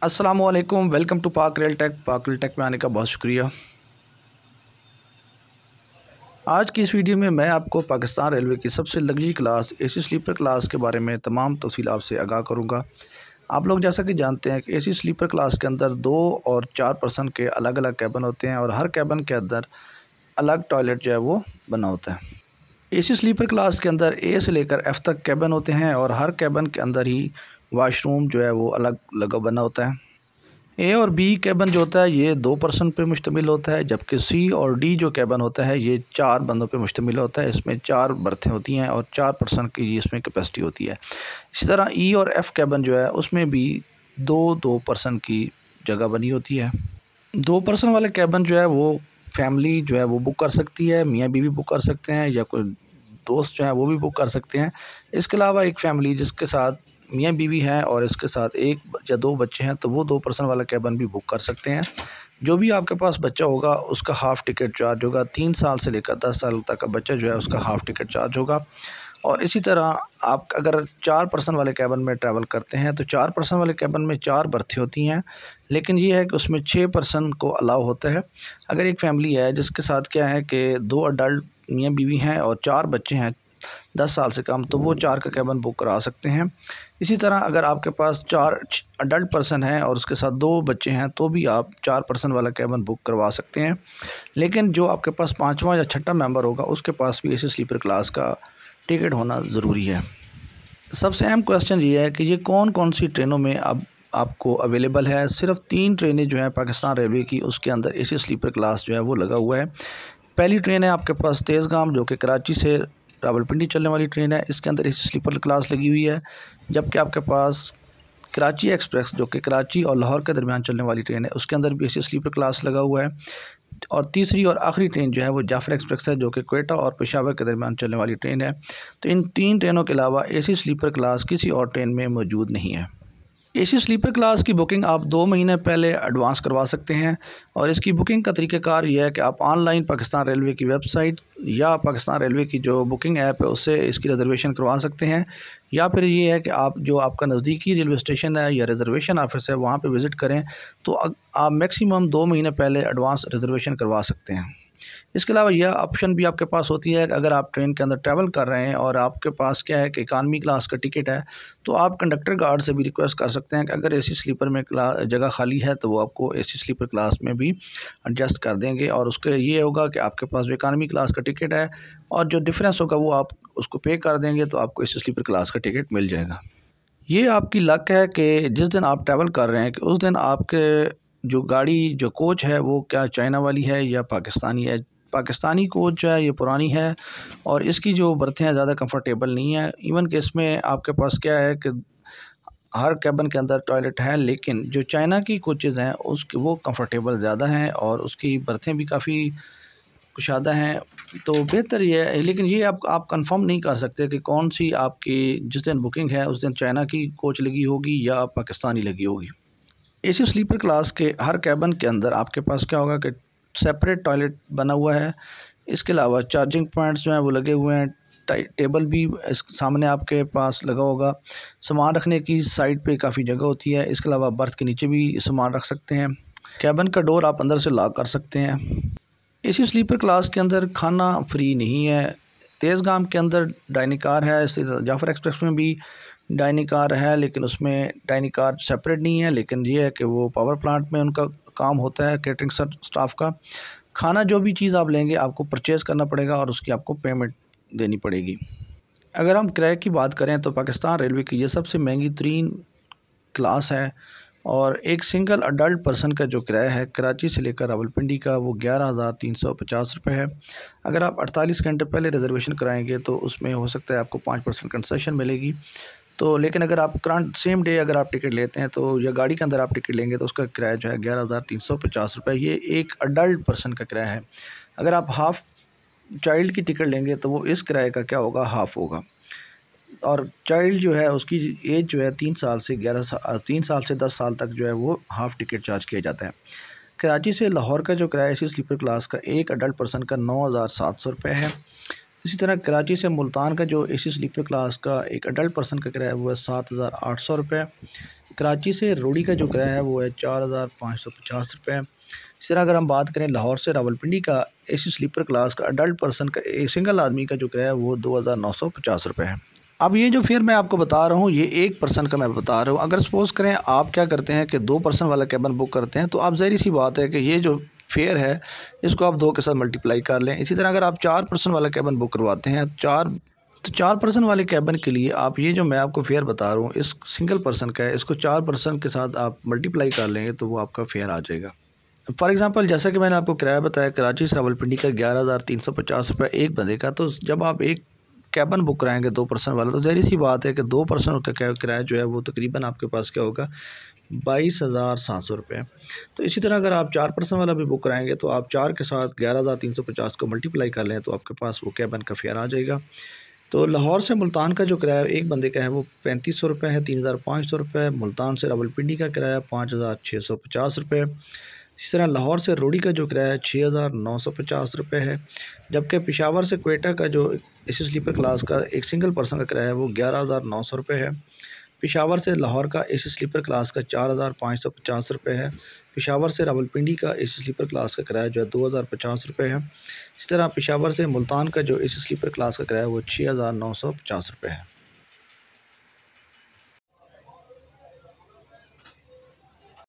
अस्सलामुअलैकुम, welcome to पाक rail take. पाक रेल टेक में आने का बहुत शुक्रिया। आज की इस वीडियो में मैं आपको पाकिस्तान रेलवे की सबसे luxury class AC sleeper class के बारे में तमाम तफसीलात से आगाह करूंगा। आप लोग जैसा कि जानते हैं कि एसी स्लीपर क्लास के अंदर 2 और 4 पर्सन के अलग अलग कैबिन होते हैं और हर कैबिन के अंदर अलग टॉयलेट जो है वो बना होता है। एसी स्लीपर क्लास के अंदर ए से लेकर एफ़ तक कैबिन होते हैं और हर कैबिन के अंदर ही वाशरूम जो है वो अलग लगा बना होता है। ए और बी कैबिन जो होता है ये 2 पर्सन पे मुश्तमिल होता है, जबकि सी और डी जो कैबिन होता है ये 4 बंदों पे मुश्तमिल होता है। इसमें 4 बर्थें होती हैं और 4 पर्सन की इसमें कैपेसिटी होती है। इसी तरह ई और एफ़ कैबिन जो है उसमें भी 2-2 पर्सन की जगह बनी होती है। 2 पर्सन वाले कैबिन जो है वो फैमिली जो है वो बुक कर सकती है, मियाँ बीवी बुक कर सकते हैं या कोई दोस्त जो है वो भी बुक कर सकते हैं। इसके अलावा एक फ़ैमिली जिसके साथ मियाँ बीवी हैं और इसके साथ 1 या 2 बच्चे हैं तो वो 2 पर्सन वाला कैबिन भी बुक कर सकते हैं। जो भी आपके पास बच्चा होगा उसका हाफ़ टिकट चार्ज होगा। 3 साल से लेकर 10 साल तक का बच्चा जो है उसका हाफ़ टिकट चार्ज होगा। और इसी तरह आप अगर 4 पर्सन वाले कैबिन में ट्रैवल करते हैं तो 4 पर्सन वाले कैबिन में 4 बर्थें होती हैं, लेकिन ये है कि उसमें 6 पर्सन को अलाउ होता है। अगर एक फ़ैमिली है जिसके साथ क्या है कि 2 अडल्ट मियाँ बीवी हैं और 4 बच्चे हैं 10 साल से कम, तो वो 4 का कैबिन बुक करा सकते हैं। इसी तरह अगर आपके पास 4 अडल्ट पर्सन हैं और उसके साथ 2 बच्चे हैं तो भी आप 4 पर्सन वाला कैबिन बुक करवा सकते हैं। लेकिन जो आपके पास 5वां या 6ठा मेंबर होगा उसके पास भी एसी स्लीपर क्लास का टिकट होना ज़रूरी है। सबसे अहम क्वेश्चन ये है कि ये कौन कौन सी ट्रेनों में अब आपको अवेलेबल है। सिर्फ 3 ट्रेनें जो हैं पाकिस्तान रेलवे की उसके अंदर एसी स्लीपर क्लास जो है वो लगा हुआ है। पहली ट्रेन है आपके पास तेज़गाम, जो कि कराची से रावलपिंडी चलने वाली ट्रेन है। इसके अंदर एसी स्लीपर क्लास लगी हुई है। जबकि आपके पास कराची एक्सप्रेस, जो कि कराची और लाहौर के दरमियान चलने वाली ट्रेन है, उसके अंदर भी एसी स्लीपर क्लास लगा हुआ है। और तीसरी और आखिरी ट्रेन जो है वो जाफर एक्सप्रेस है, जो कि क्वेटा और पेशावर के दरमियान चलने वाली ट्रेन है। तो इन 3 ट्रेनों के अलावा एसी स्लीपर क्लास किसी और ट्रेन में मौजूद नहीं है। एसी स्लीपर क्लास की बुकिंग आप 2 महीने पहले एडवांस करवा सकते हैं और इसकी बुकिंग का तरीक़ाकार ये है कि आप ऑनलाइन पाकिस्तान रेलवे की वेबसाइट या पाकिस्तान रेलवे की जो बुकिंग ऐप है उससे इसकी रिज़र्वेशन करवा सकते हैं, या फिर ये है कि आप जो आपका नज़दीकी रेलवे स्टेशन है या रिज़र्वेशन ऑफिस है वहाँ पे विज़िट करें तो आप मैक्सिमम 2 महीने पहले एडवांस रिज़र्वेशन करवा सकते हैं। इसके अलावा यह ऑप्शन भी आपके पास होती है कि अगर आप ट्रेन के अंदर ट्रैवल कर रहे हैं और आपके पास क्या है कि इकानमी क्लास का टिकट है तो आप कंडक्टर गार्ड से भी रिक्वेस्ट कर सकते हैं कि अगर एसी स्लीपर में जगह खाली है तो वो आपको एसी स्लीपर क्लास में भी एडजस्ट कर देंगे। और उसके ये होगा कि आपके पास जो इकानमी क्लास का टिकट है और जो डिफरेंस होगा वो आप उसको पे कर देंगे तो आपको एसी स्लीपर क्लास का टिकट मिल जाएगा। ये आपकी लक है कि जिस दिन आप ट्रैवल कर रहे हैं कि उस दिन आपके जो गाड़ी जो कोच है वो क्या चाइना वाली है या पाकिस्तानी है। पाकिस्तानी कोच जो है ये पुरानी है और इसकी जो बर्थ हैं ज़्यादा कंफर्टेबल नहीं है। इवन कि इसमें आपके पास क्या है कि हर कैबिन के अंदर टॉयलेट है, लेकिन जो चाइना की कोचेज़ हैं उसकी वो कंफर्टेबल ज़्यादा हैं और उसकी बर्थें भी काफ़ी कुशादा हैं। तो बेहतर ये है, लेकिन ये आप कंफर्म नहीं कर सकते कि कौन सी आपकी जिस दिन बुकिंग है उस दिन चाइना की कोच लगी होगी या पाकिस्तानी लगी होगी। एसी स्लीपर क्लास के हर कैबिन के अंदर आपके पास क्या होगा कि सेपरेट टॉयलेट बना हुआ है। इसके अलावा चार्जिंग पॉइंट्स जो हैं वो लगे हुए हैं। टेबल भी इस सामने आपके पास लगा होगा। सामान रखने की साइड पे काफ़ी जगह होती है। इसके अलावा बर्थ के नीचे भी सामान रख सकते हैं। कैबिन का डोर आप अंदर से लॉक कर सकते हैं। एसी स्लीपर क्लास के अंदर खाना फ्री नहीं है। तेज़गाम के अंदर डाइनिंग कार है, इसी जाफ़र एक्सप्रेस में भी डाइनिंग कार है, लेकिन उसमें डाइनिंग कार सेपरेट नहीं है। लेकिन ये है कि वो पावर प्लांट में उनका काम होता है कैटरिंग स्टाफ का। खाना जो भी चीज़ आप लेंगे आपको परचेज़ करना पड़ेगा और उसकी आपको पेमेंट देनी पड़ेगी। अगर हम किराए की बात करें तो पाकिस्तान रेलवे की ये सबसे महंगी तरीन क्लास है और एक सिंगल अडल्ट पर्सन का जो किराया है कराची से लेकर रावलपिंडी का वो 11,350 रुपये है। अगर आप 48 घंटे पहले रिजर्वेशन कराएंगे तो उसमें हो सकता है आपको 5% कंसेशन मिलेगी। तो लेकिन अगर आप करंट सेम डे अगर आप टिकट लेते हैं तो या गाड़ी के अंदर आप टिकट लेंगे तो उसका किराया जो है 11,350 रुपये, ये एक अडल्ट पर्सन का किराया है। अगर आप हाफ़ चाइल्ड की टिकट लेंगे तो वो इस किराए का क्या होगा, हाफ़ होगा। और चाइल्ड जो है उसकी एज जो है 3 साल से 10 साल तक जो है वो हाफ़ टिकट चार्ज किया जाता है। कराची से लाहौर का जो किराया इसी स्लीपर क्लास का एक अडल्ट पर्सन का 9,700 रुपये है। इसी तरह कराची से मुल्तान का जो एसी स्लीपर क्लास का एक अडल्ट पर्सन का किराया है वो है 7,800 रुपये। कराची से रोड़ी का जो किराया है वो है 4,550 रुपये। इस तरह अगर हम बात करें लाहौर से रावलपिंडी का एसी स्लीपर क्लास का अडल्ट पर्सन का एक सिंगल आदमी का जो किराया है वो 2,950 रुपये है। अब ये जो फेयर मैं आपको बता रहा हूँ ये एक पर्सन का मैं बता रहा हूँ। अगर सपोज़ करें आप क्या करते हैं कि 2 पर्सन वाला कैबन बुक करते हैं तो आप ज़ाहिर सी बात है कि ये जो फेयर है इसको आप 2 के साथ मल्टीप्लाई कर लें। इसी तरह अगर आप 4 पर्सन वाला कैबन बुक करवाते हैं 4 पर्सन वाले कैबन के लिए आप ये जो मैं आपको फेयर बता रहा हूँ इस सिंगल पर्सन का है, इसको 4 पर्सन के साथ आप मल्टीप्लाई कर लेंगे तो वो आपका फेयर आ जाएगा। फॉर एग्ज़ाम्पल जैसा कि मैंने आपको किराया बताया कराची से रावलपिंडी का 11,350 रुपये एक बंदे का। तो जब आप एक कैबन बुक कराएंगे 2 पर्सन वाला तो ज़ाहिर सी बात है कि 2 पर्सन का किराया जो है वो तकरीबन आपके पास क्या होगा 22,700 रुपये। तो इसी तरह अगर आप 4 पर्सन वाला भी बुक कराएंगे तो आप 4 के साथ 11,350 को मल्टीप्लाई कर लें तो आपके पास वो कैबन का फेयर आ जाएगा। तो लाहौर से मुल्तान का जो किराया एक बंदे का है वो 3500 रुपये है, 3,500 रुपये। मुल्तान से रावलपिंडी का किराया 5,650 रुपये। इसी तरह लाहौर से रोड़ी का जो किराया 6,950 रुपये है। जबकि पेशावर से क्वेटा का जो एसी स्लीपर क्लास का एक सिंगल पर्सन का किराया है वो 11,900 रुपये है। पेशावर से लाहौर का एसी स्लीपर क्लास का 4,550 रुपये है। पेशावर से रावलपिंडी का एसी स्लीपर क्लास का किराया जो है 2,050 रुपये है। इस तरह पेशावर से मुल्तान का जो एसी स्लीपर क्लास का किराया है वो 6,950 रुपये है।